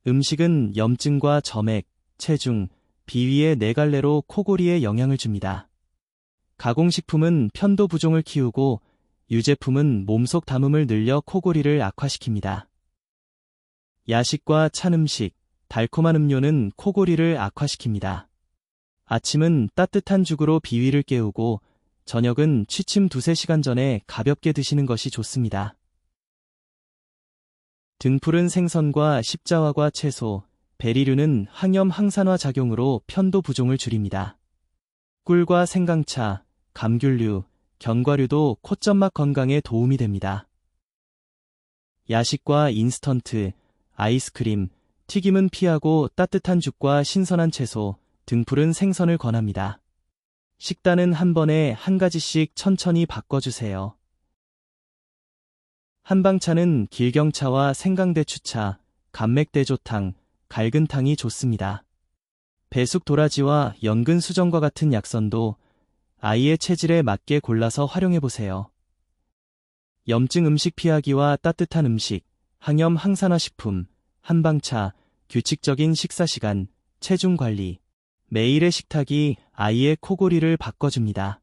음식은 염증과 점액, 체중, 비위의 네 갈래로 코골이에 영향을 줍니다. 가공식품은 편도 부종을 키우고 유제품은 몸속 담음을 늘려 코골이를 악화시킵니다. 야식과 찬 음식, 달콤한 음료는 코골이를 악화시킵니다. 아침은 따뜻한 죽으로 비위를 깨우고 저녁은 취침 2~3시간 전에 가볍게 드시는 것이 좋습니다. 등푸른 생선과 십자화과 채소, 베리류는 항염 항산화 작용으로 편도 부종을 줄입니다. 꿀과 생강차, 감귤류, 견과류도 콧점막 건강에 도움이 됩니다. 야식과 인스턴트, 아이스크림, 튀김은 피하고 따뜻한 죽과 신선한 채소, 등푸른 생선을 권합니다. 식단은 한 번에 한 가지씩 천천히 바꿔주세요. 한방차는 길경차와 생강대추차, 감맥대조탕, 갈근탕이 좋습니다. 배숙 도라지와 연근 수정과 같은 약선도 아이의 체질에 맞게 골라서 활용해보세요. 염증 음식 피하기와 따뜻한 음식, 항염 항산화 식품, 한방차, 규칙적인 식사시간, 체중 관리, 매일의 식탁이 아이의 코골이를 바꿔줍니다.